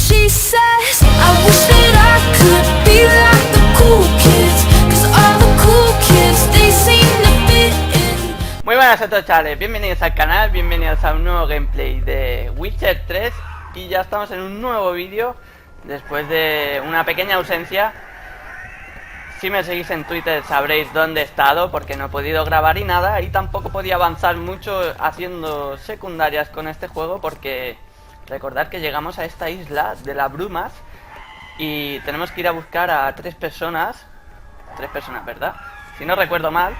She says, I wish that I could be like the cool kids, 'cause all the cool kids, they seem to fit in. Muy buenas a todos, chavales, bienvenidos al canal, bienvenidos a un nuevo gameplay de Witcher 3. Y ya estamos en un nuevo vídeo, después de una pequeña ausencia. Si me seguís en Twitter sabréis dónde he estado, porque no he podido grabar y nada. Y tampoco podía avanzar mucho haciendo secundarias con este juego, porque recordad que llegamos a esta isla de las brumas y tenemos que ir a buscar a tres personas, ¿verdad? Si no recuerdo mal,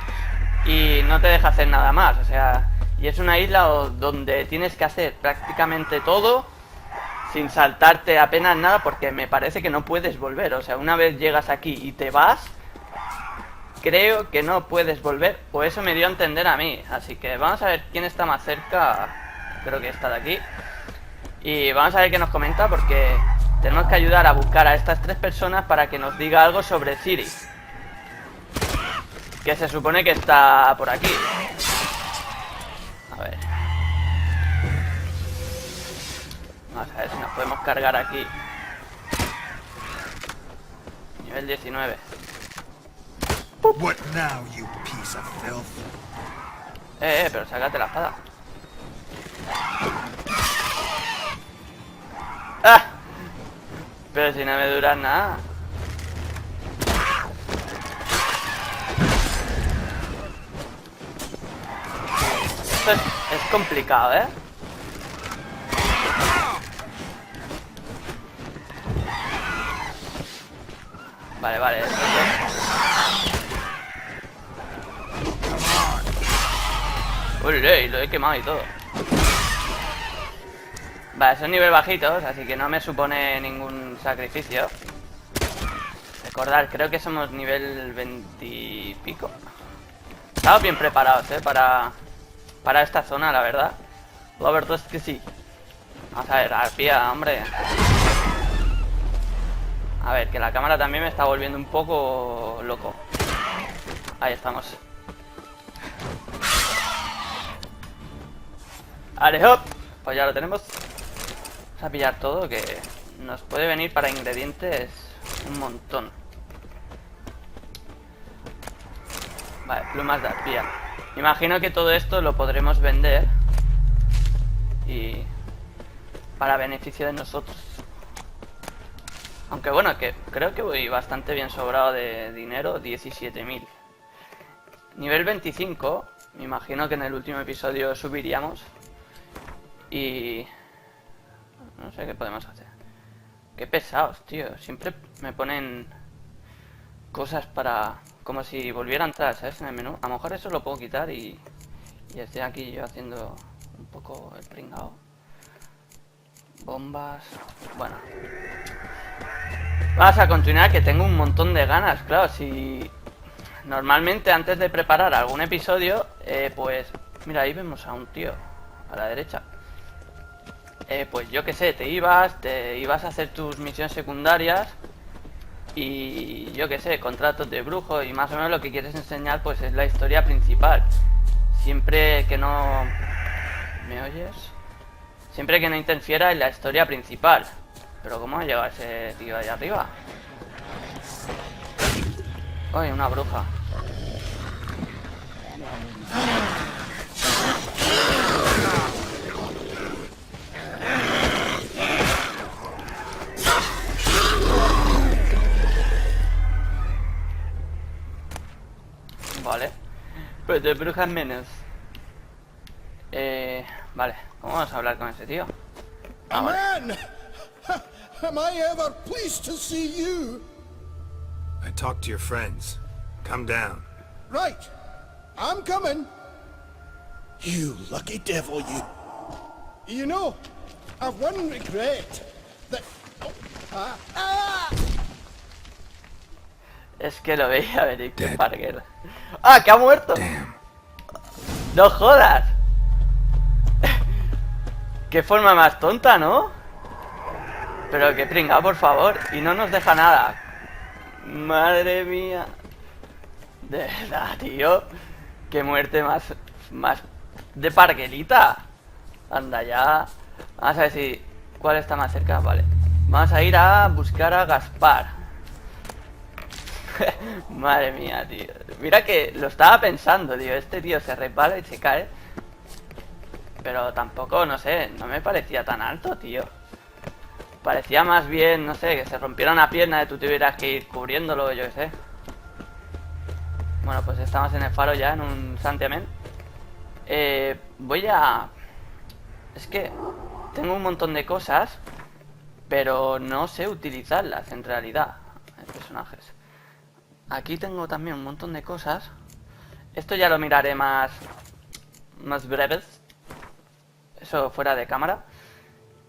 y no te deja hacer nada más, o sea, y es una isla donde tienes que hacer prácticamente todo sin saltarte apenas nada, porque me parece que no puedes volver. O sea, una vez llegas aquí y te vas, creo que no puedes volver, o eso me dio a entender a mí. Así que vamos a ver quién está más cerca. Creo que está de aquí. Y vamos a ver qué nos comenta, porque tenemos que ayudar a buscar a estas tres personas para que nos diga algo sobre Ciri, que se supone que está por aquí. A ver, vamos a ver si nos podemos cargar aquí. Nivel 19. What now, you piece of filth? Pero sácate la espada. ¡Ah! Pero si no me dura nada. Esto es complicado, ¿eh? Vale. Uy, lo he quemado y todo. Vale, son nivel bajitos, así que no me supone ningún sacrificio. Recordad, creo que somos nivel 20 y pico. Estamos bien preparados, para esta zona, la verdad. La verdad es que sí. Vamos a ver, arpía, hombre. A ver, que la cámara también me está volviendo un poco loco. Ahí estamos. ¡Ale, hop! Pues ya lo tenemos. Vamos a pillar todo, que nos puede venir para ingredientes un montón. Vale, plumas de arpía. Imagino que todo esto lo podremos vender y para beneficio de nosotros. Aunque bueno, que creo que voy bastante bien sobrado de dinero, 17.000. Nivel 25, me imagino que en el último episodio subiríamos. Y no sé qué podemos hacer. Qué pesados, tío. Siempre me ponen cosas para... como si volviera a entrar, ¿sabes? En el menú. A lo mejor eso lo puedo quitar y estoy aquí yo haciendo un poco el pringao. Bombas... Bueno. Vamos a continuar, que tengo un montón de ganas. Claro, si... normalmente antes de preparar algún episodio, pues... Mira, ahí vemos a un tío a la derecha. Pues yo qué sé, te ibas a hacer tus misiones secundarias y yo qué sé, contratos de brujo, y más o menos lo que quieres enseñar pues es la historia principal. Siempre que no... ¿Me oyes? Siempre que no interfiera en la historia principal. Pero ¿cómo ha llegado ese tío allá arriba? ¡Uy, una bruja! Vale, pues de brujas menos. Vale, ¿cómo vamos a hablar con ese tío? Man! Am I ever pleased to see you? I talked to your friends. Come down. Right. I'm coming. You lucky devil, you. You know, I've one regret. That... Es que lo veía venir, Parker. ¡Ah, que ha muerto! Damn. ¡No jodas! Qué forma más tonta, ¿no? Pero que pringa, por favor. Y no nos deja nada. Madre mía. De verdad, tío. Qué muerte más de parguelita. Anda ya. Vamos a ver si... ¿Cuál está más cerca? Vale. Vamos a ir a buscar a Gaspar. Madre mía, tío. Mira que lo estaba pensando, tío. Este tío se resbala y se cae. Pero tampoco, no sé, no me parecía tan alto, tío. Parecía más bien, no sé, que se rompiera una pierna y tú tuvieras que ir cubriéndolo, yo qué sé. Bueno, pues estamos en el faro ya, en un santiamén. Voy a... Es que tengo un montón de cosas, pero no sé utilizarlas en realidad, en personajes. Aquí tengo también un montón de cosas. Esto ya lo miraré más breves. Eso fuera de cámara.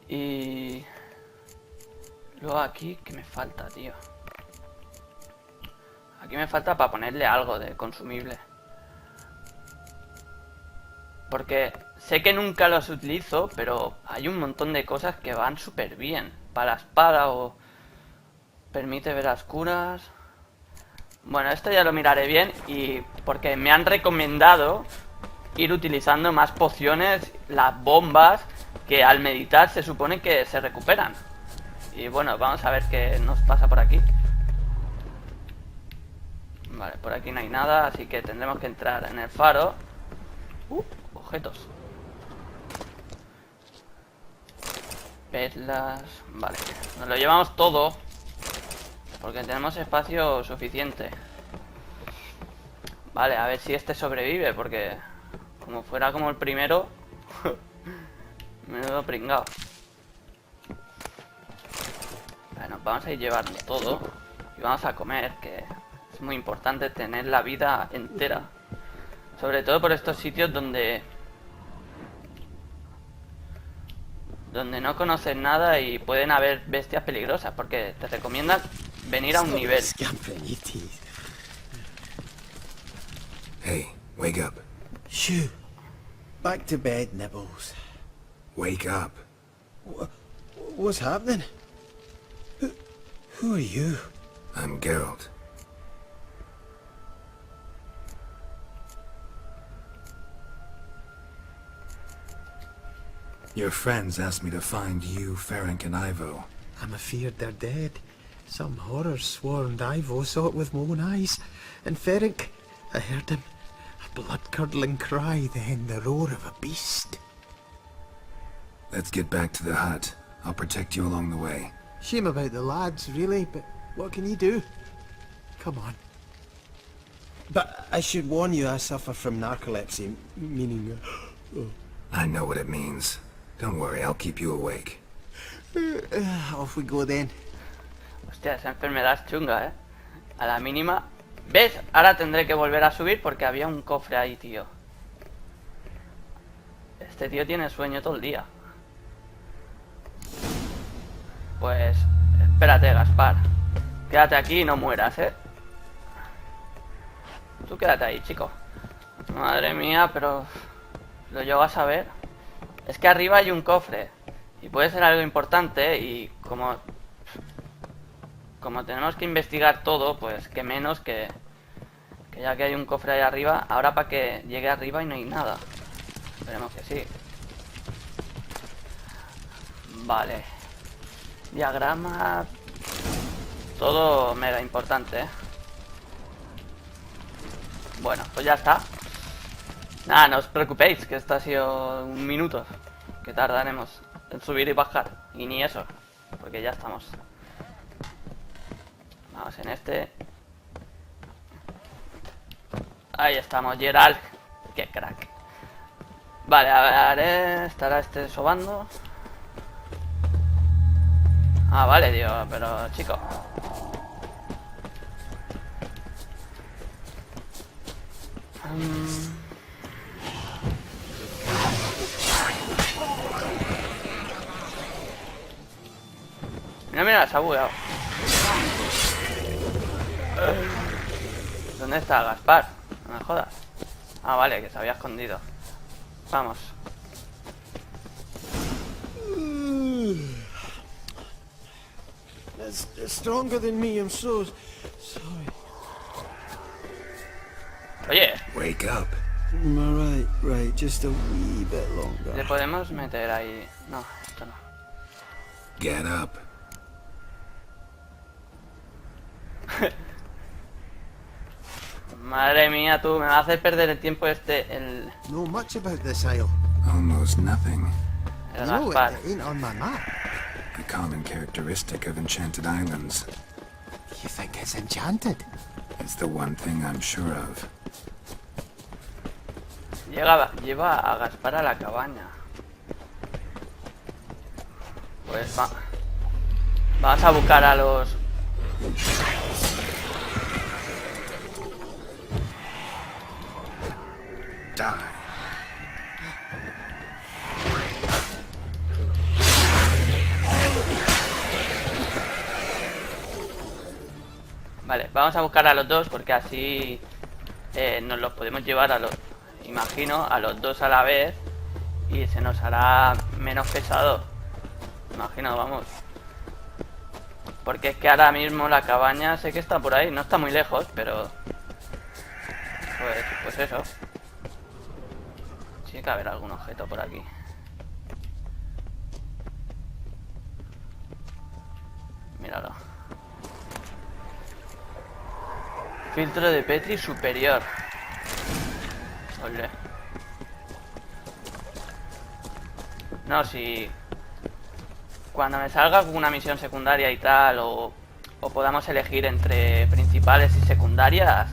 Y... luego aquí, ¿qué me falta, tío? Aquí me falta para ponerle algo de consumible. Porque sé que nunca los utilizo, pero hay un montón de cosas que van súper bien. Para la espada o... permite ver a oscuras. Bueno, esto ya lo miraré bien y... porque me han recomendado ir utilizando más pociones, las bombas, que al meditar se supone que se recuperan. Y bueno, vamos a ver qué nos pasa por aquí. Vale, por aquí no hay nada, así que tendremos que entrar en el faro. Objetos. Perlas. Vale, nos lo llevamos todo, porque tenemos espacio suficiente. Vale, a ver si este sobrevive, porque como fuera como el primero. Menudo pringao. Bueno, vamos a ir llevando todo. Y vamos a comer, que es muy importante tener la vida entera. Sobre todo por estos sitios donde no conoces nada y pueden haber bestias peligrosas, porque te recomiendan venir a un nivel. Hey, wake up. Shoo. Back to bed, Nibbles. Wake up. What's happening? Who are you? I'm Geralt. Your friends asked me to find you, Ferenc, and Ivo. I'm afeard they're dead. Some horrors swarmed Ivo, saw it with my own eyes. And Ferenc, I heard him. A blood-curdling cry, then the roar of a beast. Let's get back to the hut. I'll protect you along the way. Shame about the lads, really, but what can you do? Come on. But I should warn you, I suffer from narcolepsy, meaning... I know what it means. Don't worry, I'll keep you awake. Off we go then. Hostia, esa enfermedad es chunga, ¿eh? A la mínima... ¿Ves? Ahora tendré que volver a subir porque había un cofre ahí, tío. Este tío tiene sueño todo el día. Pues... espérate, Gaspar. Quédate aquí y no mueras, ¿eh? Tú quédate ahí, chico. Madre mía, pero... ¿lo llego a saber? Es que arriba hay un cofre. Y puede ser algo importante y como tenemos que investigar todo, pues que menos que ya que hay un cofre ahí arriba. Ahora para que llegue arriba y no hay nada. Esperemos que sí. Vale. Diagrama. Todo mega importante, ¿eh? Bueno, pues ya está. Nada, no os preocupéis, que esto ha sido un minuto que tardaremos en subir y bajar. Y ni eso, porque ya estamos. Vamos en este. Ahí estamos, Geralt. Qué crack. Vale, a ver, estará este sobando. Ah, vale, tío, pero chico. Mira, mira, se ha bugueado. ¿Dónde está Gaspar? No me jodas. Ah, vale, que se había escondido. Vamos. It's stronger than me, I'm so sorry. Oye, Wake up. Right, just a wee bit longer. ¿le podemos meter ahí? No, esto no. Get up. Madre mía, tú, me vas a hacer perder el tiempo el Know much about this isle. Almost nothing. el No, Gaspar. it ain't on my map. A common characteristic of enchanted islands. You think it's enchanted? It's the one thing I'm sure of. Lleva a Gaspar a la cabaña. Pues vamos a buscar a los... Die. Vale, vamos a buscar a los dos porque así nos los podemos llevar a los... Imagino, a los dos a la vez y se nos hará menos pesado. Imagino, vamos. Porque es que ahora mismo la cabaña sé que está por ahí, no está muy lejos, pero... Pues eso. Tiene que haber algún objeto por aquí. Míralo. Filtro de Petri superior. Olé. No, si... Cuando me salga una misión secundaria y tal, o podamos elegir entre principales y secundarias,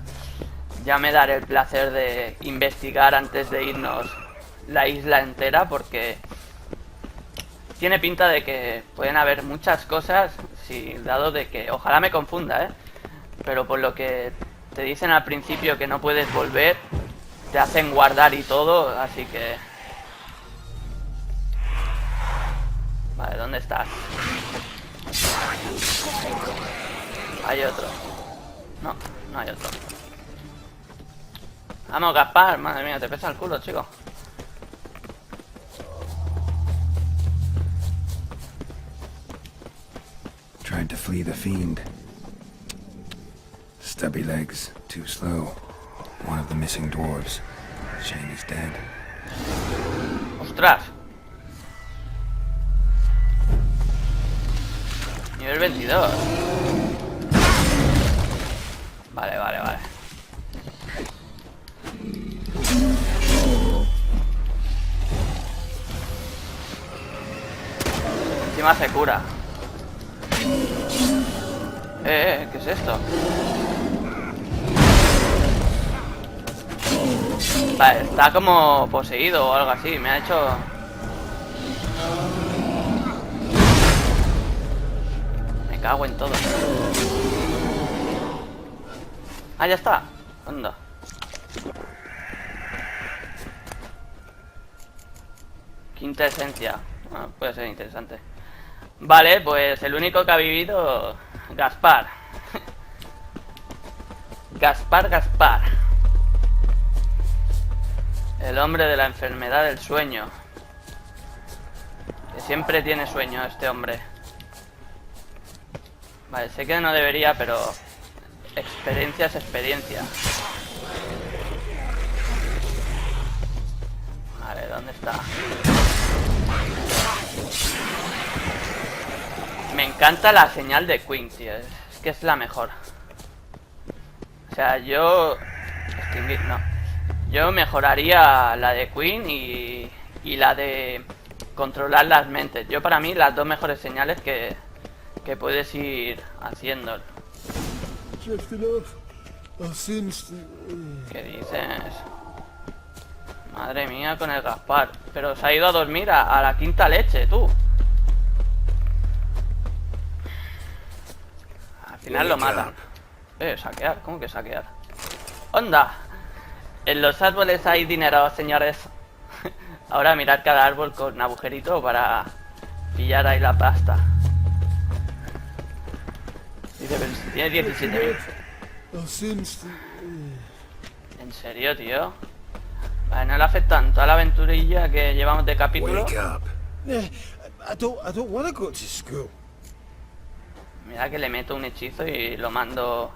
ya me daré el placer de investigar antes de irnos la isla entera, porque tiene pinta de que pueden haber muchas cosas, dado de que... Ojalá me confunda, pero por lo que te dicen al principio que no puedes volver, te hacen guardar y todo, así que... Vale, ¿dónde estás? Hay otro. No, no hay otro. Vamos, Gaspar. Madre mía, te pesa el culo, chico. Tried to flee the fiend. Stubby legs, too slow. One of the missing dwarves. Shame he's dead. ¡Ostras! Nivel 22. Vale. Encima se cura. ¿Qué es esto? Vale, está como poseído o algo así. Me ha hecho... Me cago en todo. Ah, ya está. ¿Dónde? Quinta esencia. Ah, puede ser interesante. Vale, pues el único que ha vivido... Gaspar. Gaspar. El hombre de la enfermedad del sueño. Que siempre tiene sueño este hombre. Vale, sé que no debería, pero... Experiencia es experiencia. Vale, ¿dónde está? Me encanta la señal de Queen, tío. Es que es la mejor. O sea, yo... Extinguir, no. Yo mejoraría la de Queen y la de controlar las mentes. Yo, para mí, las dos mejores señales que puedes ir haciendo. ¿Qué dices? Madre mía con el Gaspar. Pero se ha ido a dormir a la quinta leche, tú. Al final lo matan. Saquear, ¿cómo que saquear? ¡Onda! En los árboles hay dinero, señores. Ahora mirad cada árbol con un agujerito para pillar ahí la pasta. Dice, tiene 17.000. ¿En serio, tío? Vale, no le afectan toda la aventurilla que llevamos de capítulo. Wake up. I don't want to go to school. Mira que le meto un hechizo y lo mando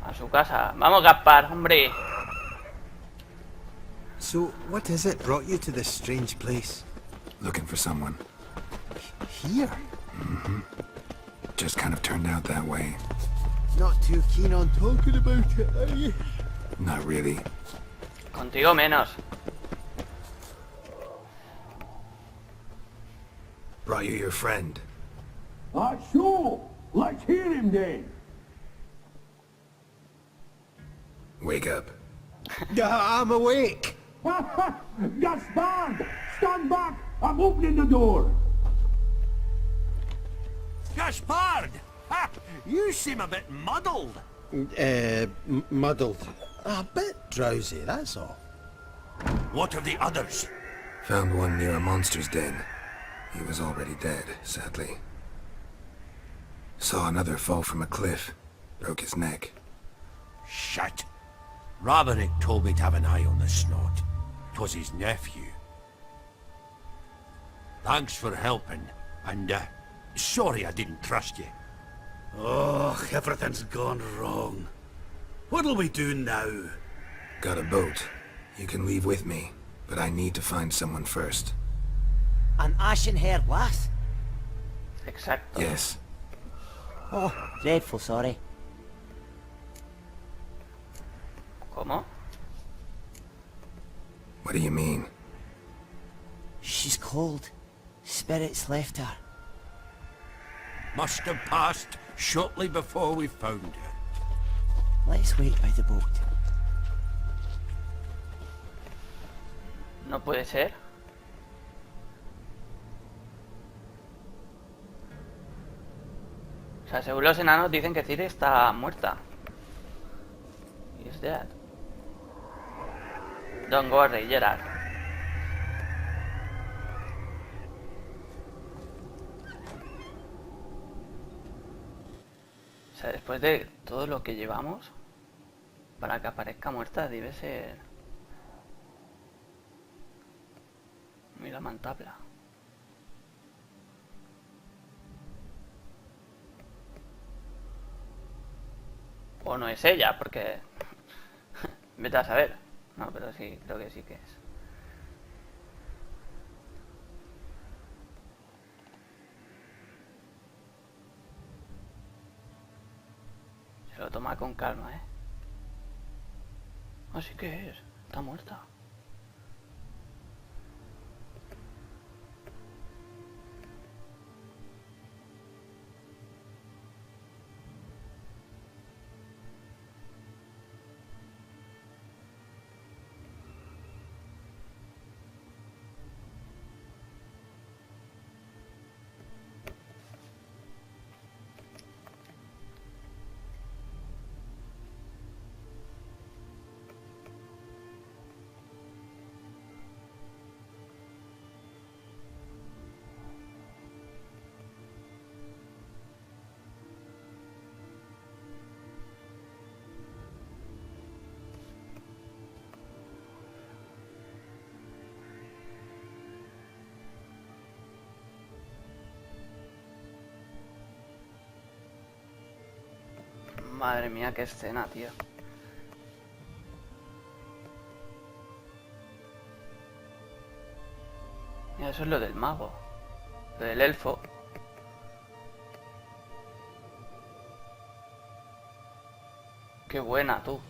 a su casa. Vamos, Gaspar, hombre. So, what is it brought you to this strange place? Looking for someone. Here? Just kind of turned out that way. Not too keen on talking about it, are you? Not really. Contigo menos. Brought you your friend. Sure. Let's hear him then. Wake up. I'm awake. Gaspard! Stand back! I'm opening the door! Gaspard! Ha! You seem a bit muddled. Muddled. A bit drowsy, that's all. What of the others? Found one near a monster's den. He was already dead, sadly. Saw another fall from a cliff. Broke his neck. Shit. Roderick told me to have an eye on the snot. 'Twas his nephew. Thanks for helping, and sorry I didn't trust you. Oh, everything's gone wrong. What'll we do now? Got a boat. You can leave with me, but I need to find someone first. An ashen-haired lass? Exacto. Yes. Oh, dreadful sorry. ¿Cómo? What do you mean? She's cold. Spirits left her. Must have passed shortly before we found her. Let's wait by the boat. No puede ser. O sea, según los enanos dicen que Ciri está muerta. He's dead. Don't worry, Gerard. O sea, después de todo lo que llevamos, para que aparezca muerta debe ser muy lamentable. O no es ella, porque vete a saber. No, pero sí, creo que sí que es. Se lo toma con calma, ¿eh? Así que es. Está muerta. Madre mía, qué escena, tío. Mira, eso es lo del mago. Lo del elfo. Qué buena, tú.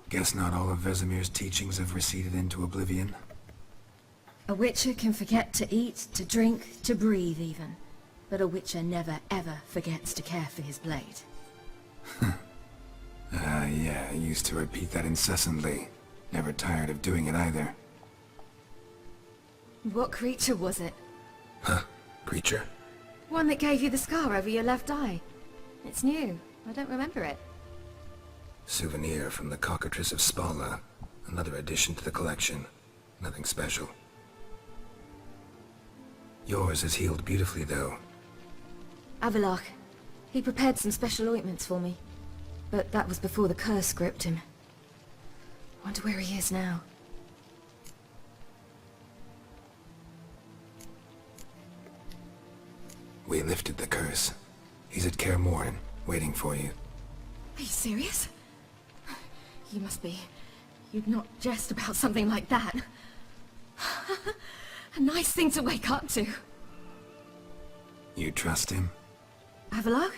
Guess not all of Vesemir's teachings have receded into oblivion. A witcher can forget to eat, to drink, to breathe even. But a witcher never ever forgets to care for his blade. Yeah, I used to repeat that incessantly. Never tired of doing it either. What creature was it? Huh? Creature? One that gave you the scar over your left eye. It's new. I don't remember it. Souvenir from the cockatrice of Spala. Another addition to the collection. Nothing special. Yours is healed beautifully, though. Avalok. He prepared some special ointments for me, but that was before the curse gripped him. Wonder where he is now. We lifted the curse. He's at Kaer Morhen, waiting for you. Are you serious? You must be. You'd not jest about something like that. A nice thing to wake up to. You trust him? Avalok?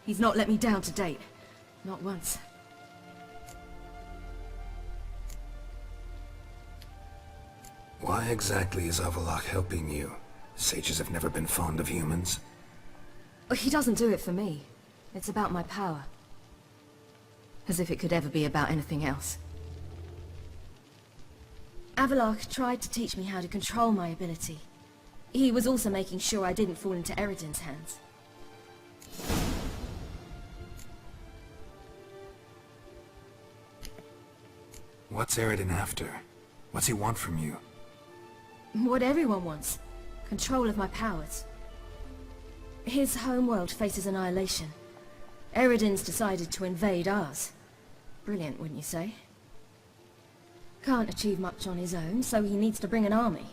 He's not let me down to date. Not once. Why exactly is Avalok helping you? Sages have never been fond of humans. He doesn't do it for me. It's about my power. As if it could ever be about anything else. Avalok tried to teach me how to control my ability. He was also making sure I didn't fall into Eredin's hands. What's Eredin after? What's he want from you? What everyone wants. Control of my powers. His homeworld faces annihilation. Eredin's decided to invade ours. Brilliant, wouldn't you say? Can't achieve much on his own, so he needs to bring an army.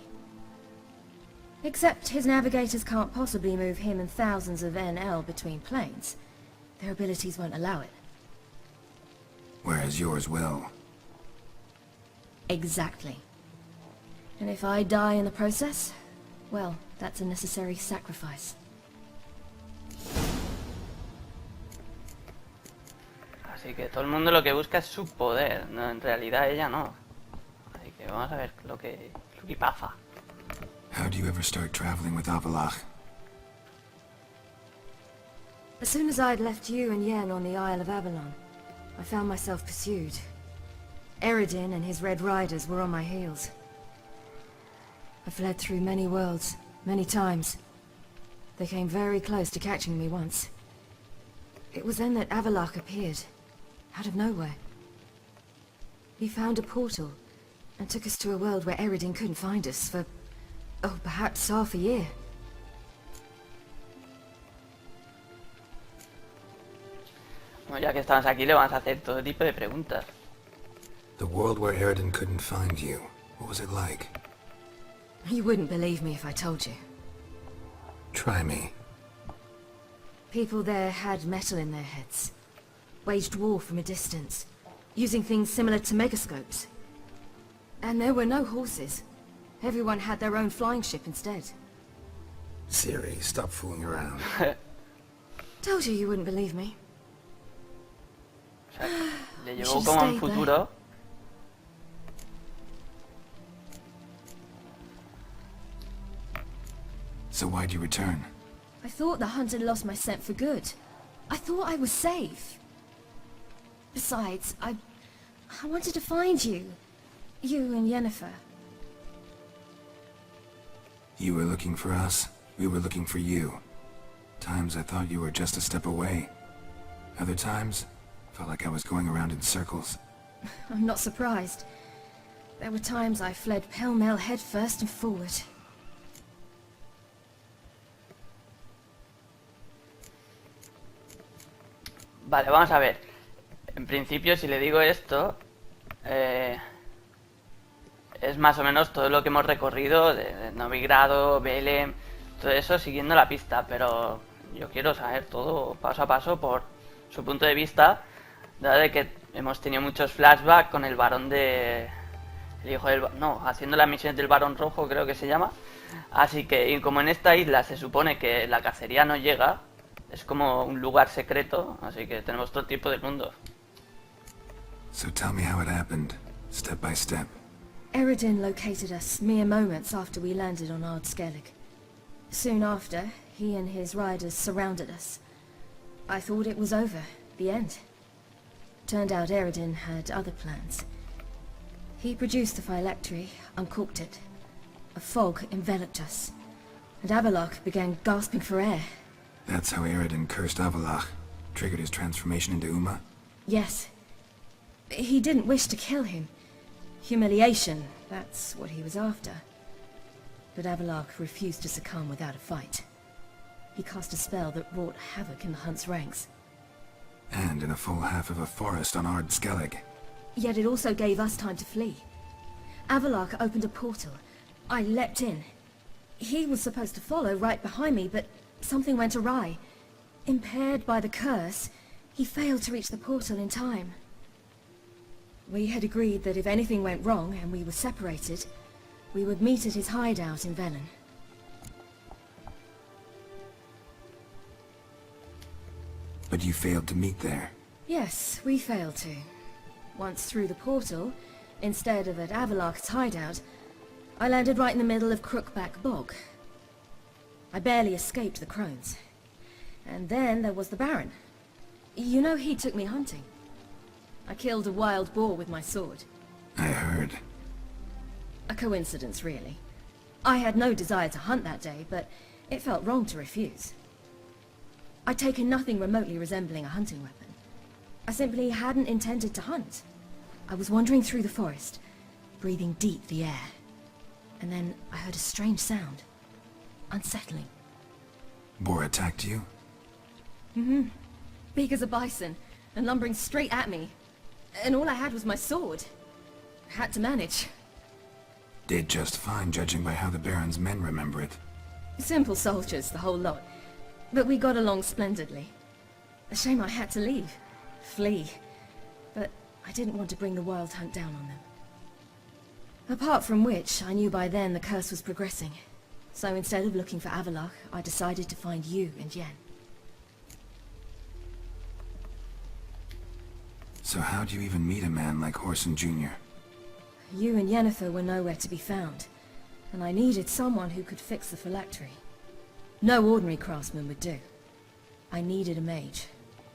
Except his navigators can't possibly move him and thousands of NL between planes. Their abilities won't allow it. Whereas yours will. Exactly. And if I die in the process, well, that's a necessary sacrifice. Así que todo el mundo lo que busca es su poder, no, en realidad ella no. Así que vamos a ver lo que pasa. How do you ever start traveling with Avalok? As soon as I'd left you and Yen on the Isle of Avalon, I found myself pursued. Eredin and his Red Riders were on my heels. I fled through many worlds, many times. They came very close to catching me once. It was then that Avalok appeared, out of nowhere. He found a portal, and took us to a world where Eredin couldn't find us for, oh, perhaps half a year. Bueno, ya que estamos aquí le vamos a hacer todo tipo de preguntas. The world where Eredin couldn't find you. What was it like? You wouldn't believe me if I told you. Try me. People there had metal in their heads. Waged war from a distance, using things similar to megascopes. And there were no horses. Everyone had their own flying ship instead. Ciri, stop fooling around. Told you you wouldn't believe me. O sea, le llevó como a un futuro. So why'd you return? I thought the hunt had lost my scent for good. I thought I was safe. Besides, I wanted to find you. You and Yennefer. You were looking for us, we were looking for you. Times I thought you were just a step away. Other times, felt like I was going around in circles. I'm not surprised. There were times I fled pell-mell head first and forward. Vale, vamos a ver. En principio, si le digo esto, es más o menos todo lo que hemos recorrido de Novigrado, Belém, todo eso siguiendo la pista, pero yo quiero saber todo paso a paso por su punto de vista, dado de que hemos tenido muchos flashbacks con el varón de... el hijo del... no, haciendo las misiones del varón rojo, creo que se llama. Así que, y como en esta isla se supone que la cacería no llega, es como un lugar secreto, así que tenemos todo el tiempo del mundo. So tell me how it happened, step by step. Eredin located us mere moments after we landed on Ard Skellig. Soon after, he and his riders surrounded us. I thought it was over, the end. Turned out Eredin had other plans. He produced the phylactery, uncorked it. A fog enveloped us, and Avalok began gasping for air. That's how Eredin cursed Avalok, triggered his transformation into Uma? Yes. He didn't wish to kill him. Humiliation, that's what he was after. But Avalok refused to succumb without a fight. he cast a spell that wrought havoc in the hunt's ranks. And in a full half of a forest on Ard Skellig. Yet it also gave us time to flee. Avalok opened a portal. I leapt in. He was supposed to follow right behind me, but something went awry. Impaired by the curse, he failed to reach the portal in time. We had agreed that if anything went wrong and we were separated, we would meet at his hideout in Velen. But you failed to meet there. Yes, we failed to. Once through the portal, instead of at Avalok's hideout, I landed right in the middle of Crookback Bog. I barely escaped the crones. And then there was the Baron. You know, he took me hunting. I killed a wild boar with my sword. I heard. A coincidence, really. I had no desire to hunt that day, but it felt wrong to refuse. I'd taken nothing remotely resembling a hunting weapon. I simply hadn't intended to hunt. I was wandering through the forest, breathing deep the air. And then I heard a strange sound. Unsettling. Boar attacked you? Mm-hmm. Big as a bison, and lumbering straight at me. And all I had was my sword. Had to manage. Did just fine, judging by how the Baron's men remember it. Simple soldiers, the whole lot. But we got along splendidly. A shame I had to leave. Flee. But I didn't want to bring the wild hunt down on them. Apart from which, I knew by then the curse was progressing. So instead of looking for Avalok, I decided to find you and Yen. So how'd you even meet a man like Horson Jr.? You and Yennefer were nowhere to be found, and I needed someone who could fix the phylactery. No ordinary craftsman would do. I needed a mage,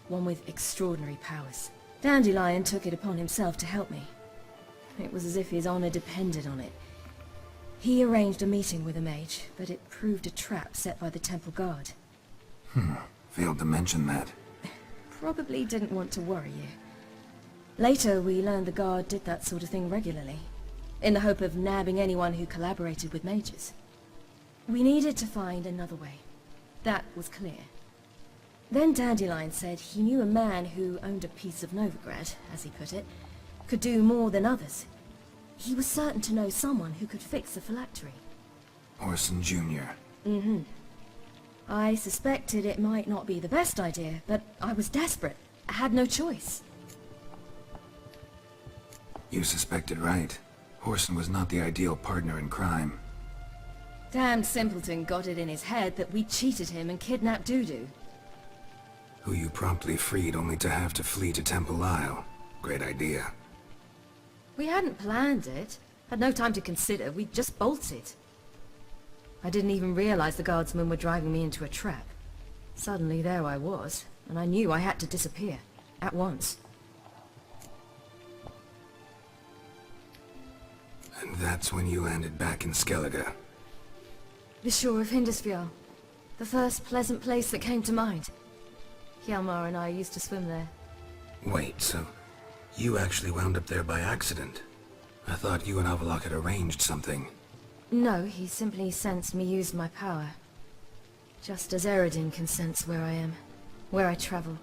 one with extraordinary powers. Dandelion took it upon himself to help me. It was as if his honor depended on it. He arranged a meeting with a mage, but it proved a trap set by the temple guard. Failed to mention that. Probably didn't want to worry you. Later, we learned the guard did that sort of thing regularly, in the hope of nabbing anyone who collaborated with mages. We needed to find another way. That was clear. Then Dandelion said he knew a man who owned a piece of Novigrad, as he put it, could do more than others. He was certain to know someone who could fix the phylactery. Horson Jr. Mm-hmm. I suspected it might not be the best idea, but I was desperate. I had no choice. You suspected right. Horson was not the ideal partner in crime. Damned simpleton got it in his head that we cheated him and kidnapped Dudu. Who you promptly freed only to have to flee to Temple Isle. Great idea. We hadn't planned it. Had no time to consider. We just bolted. I didn't even realize the guardsmen were driving me into a trap. Suddenly there I was, and I knew I had to disappear. At once. And that's when you landed back in Skellige. The shore of Hindisfjall. The first pleasant place that came to mind. Hjalmar and I used to swim there. Wait, so you actually wound up there by accident? I thought you and Avalok had arranged something. No, he simply sensed me use my power. Just as Eredin can sense where I am, where I travel.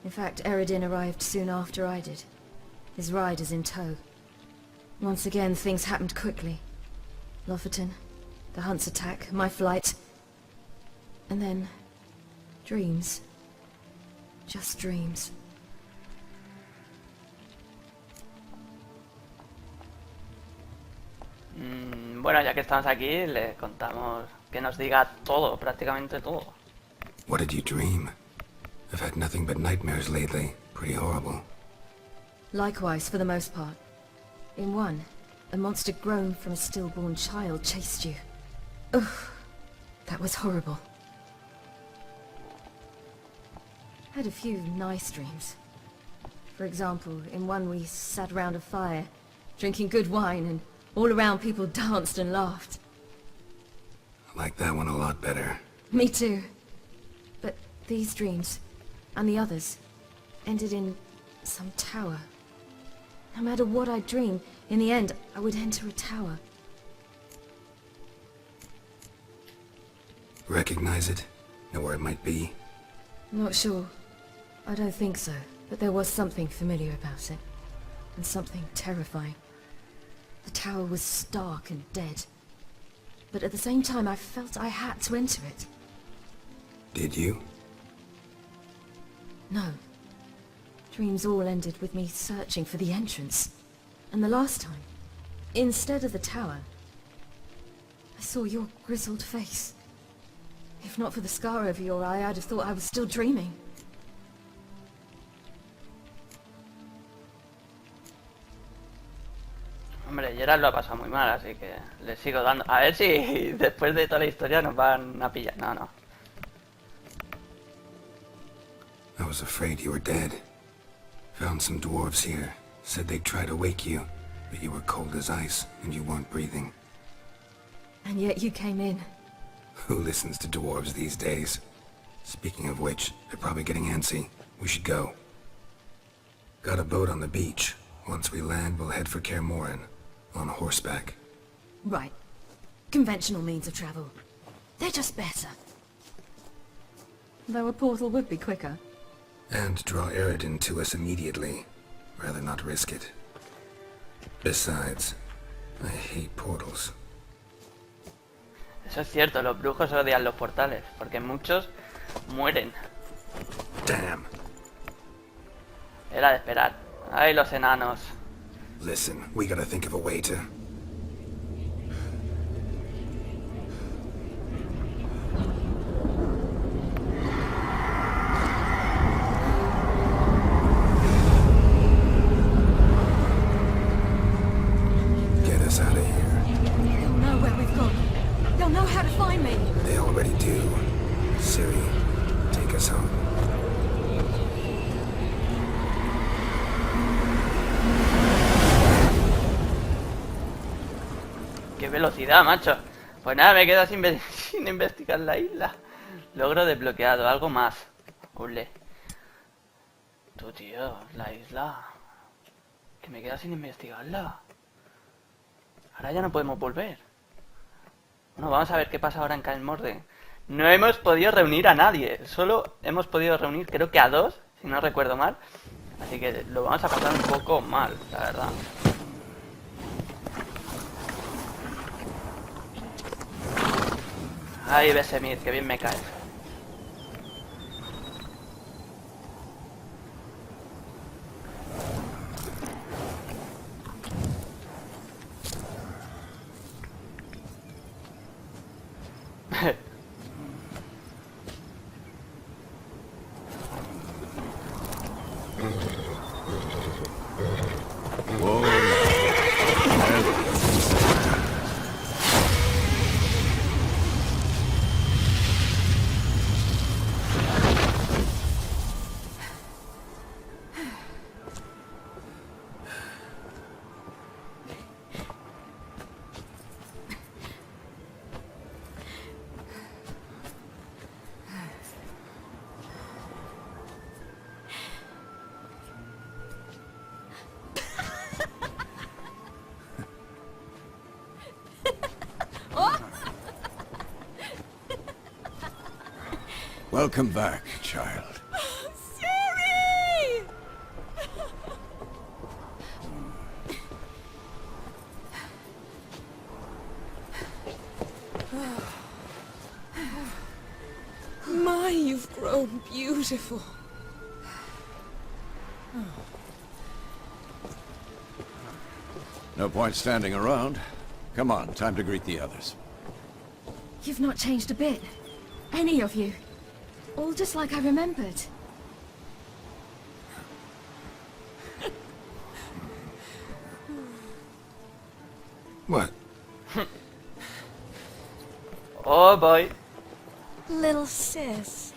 In fact, Eredin arrived soon after I did. His riders in tow. Once again, things happened quickly. Lofoten, the hunt's attack, my flight. And then... dreams. Just dreams. Bueno, ya que estamos aquí, le contamos que nos diga todo, prácticamente todo. What did you dream? I've had nothing but nightmares lately. Pretty horrible. Likewise, for the most part. In one, a monster grown from a stillborn child chased you. Ugh, that was horrible. Had a few nice dreams. For example, in one we sat around a fire, drinking good wine, and all around people danced and laughed. I like that one a lot better. Me too. But these dreams, and the others, ended in some tower. No matter what I dream, in the end, I would enter a tower. Recognize it? Know where it might be? Not sure. I don't think so, but there was something familiar about it. And something terrifying. The tower was stark and dead. But at the same time, I felt I had to enter it. Did you? No. Dreams all ended with me searching for the entrance. And the last time, instead of the tower, I saw your grizzled face. If not for the scar over your eye, I'd have thought I was still dreaming. Hombre, Geralt lo ha pasado muy mal, así que le sigo dando. A ver si después de toda la historia nos van a pillar. No, no. I was afraid you were dead. Found some dwarves here. Said they'd try to wake you, but you were cold as ice, and you weren't breathing. And yet you came in. Who listens to dwarves these days? Speaking of which, they're probably getting antsy. We should go. Got a boat on the beach. Once we land, we'll head for Kaer Morhen. On horseback. Right. Conventional means of travel. They're just better. Though a portal would be quicker. And draw Eredin to us immediately. Rather not risk it. Besides, I hate portals. Eso es cierto, los brujos odian los portales, porque muchos mueren. Damn. Era de esperar. ¡Ay, los enanos! Listen, we gotta think of a way to... Get us out of here. They'll know where we've gone. They'll know how to find me. They already do. Ciri, take us home. ¡Qué velocidad, macho! Pues nada, me quedo sin investigar la isla. Logro desbloqueado, algo más. Ule. Tú, tío, la isla. Que me queda sin investigarla. Ahora ya no podemos volver. Bueno, vamos a ver qué pasa ahora en Kaer Morhen. No hemos podido reunir a nadie. Solo hemos podido reunir, creo que a 2, si no recuerdo mal. Así que lo vamos a pasar un poco mal, la verdad. Ay, Besemir, que bien me cae. Welcome back, child. Ciri! My, you've grown beautiful. No point standing around. Come on, time to greet the others. You've not changed a bit. Any of you. All just like I remembered. What? Oh boy. Little sis.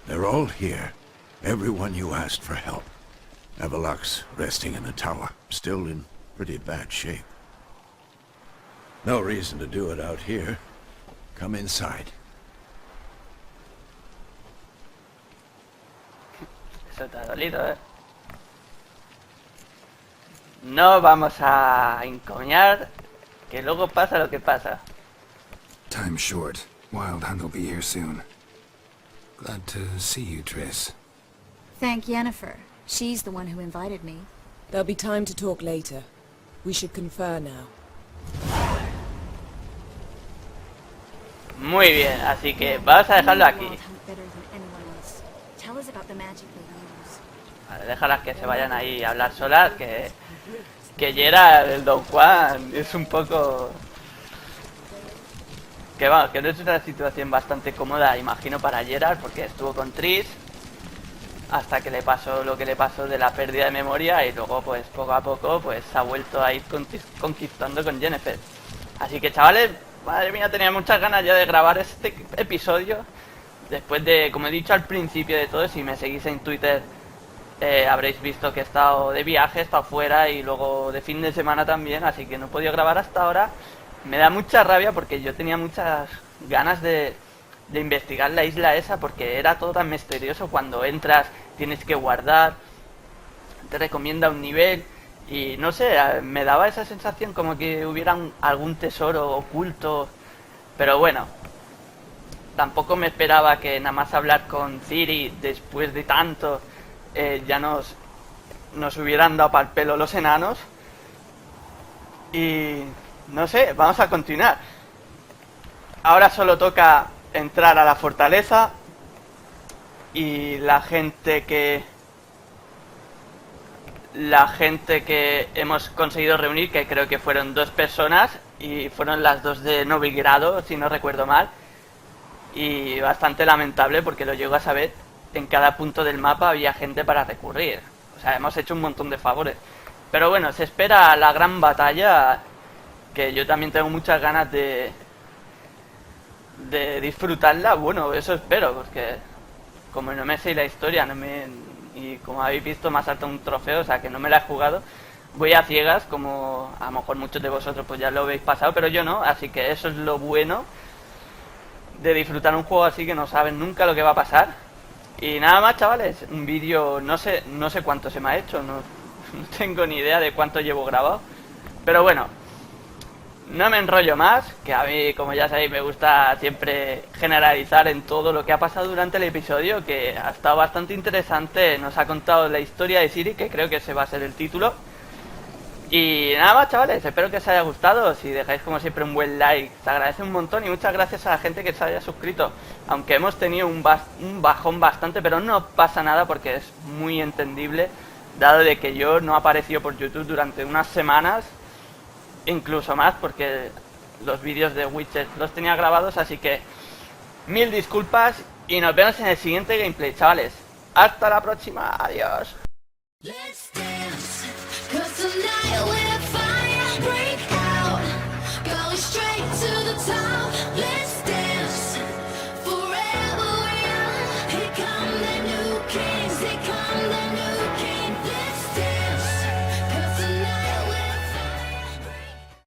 They're all here. Everyone you asked for help. Avalok's resting in the tower, still in pretty bad shape. No reason to do it out here. Come inside. Eso te ha dolido, ¿eh? No vamos a encomiar, que luego pasa lo que pasa. Time's short. Wild Hunt will be here soon. Glad to see you, Triss. Thank Yennefer. She's the one who invited me. There'll be time to talk later. We should confer now. Muy bien, así que vamos a dejarlo aquí. Vale, déjalas que se vayan ahí a hablar solas, que Geralt, el Don Juan, es un poco... Que vamos, que no es una situación bastante cómoda, imagino, para Geralt, porque estuvo con Triss hasta que le pasó lo que le pasó de la pérdida de memoria y luego pues poco a poco pues se ha vuelto a ir conquistando con Yennefer. Así que chavales, madre mía, tenía muchas ganas ya de grabar este episodio. Después de, como he dicho al principio de todo, si me seguís en Twitter habréis visto que he estado de viaje, he estado fuera y luego de fin de semana también, así que no he podido grabar hasta ahora. Me da mucha rabia porque yo tenía muchas ganas de investigar la isla esa, porque era todo tan misterioso. Cuando entras tienes que guardar, te recomienda un nivel y no sé, me daba esa sensación como que hubiera algún tesoro oculto, pero bueno, tampoco me esperaba que nada más hablar con Ciri después de tanto ya nos hubieran dado pa'l pelo los enanos. Y no sé, vamos a continuar. Ahora solo toca entrar a la fortaleza y la gente que hemos conseguido reunir, que creo que fueron 2 personas y fueron las 2 de Novigrado, si no recuerdo mal, y bastante lamentable porque lo llego a saber, en cada punto del mapa había gente para recurrir, o sea, hemos hecho un montón de favores, pero bueno, se espera la gran batalla, que yo también tengo muchas ganas de disfrutarla. Bueno, eso espero, porque como no me sé la historia, y como habéis visto me ha saltado un trofeo, o sea que no me la he jugado, voy a ciegas, como a lo mejor muchos de vosotros pues ya lo habéis pasado, pero yo no, así que eso es lo bueno de disfrutar un juego así, que no saben nunca lo que va a pasar. Y nada más chavales, un vídeo, no sé cuánto se me ha hecho, no tengo ni idea de cuánto llevo grabado, pero bueno, no me enrollo más, que a mí, como ya sabéis, me gusta siempre generalizar en todo lo que ha pasado durante el episodio, que ha estado bastante interesante. Nos ha contado la historia de Ciri, que creo que ese va a ser el título. Y nada más chavales, espero que os haya gustado. Si dejáis como siempre un buen like, se agradece un montón. Y muchas gracias a la gente que se haya suscrito, aunque hemos tenido un bajón bastante, pero no pasa nada porque es muy entendible, dado de que yo no he aparecido por YouTube durante unas semanas, incluso más, porque los vídeos de Witcher los tenía grabados, así que 1000 disculpas y nos vemos en el siguiente gameplay, chavales. Hasta la próxima, adiós.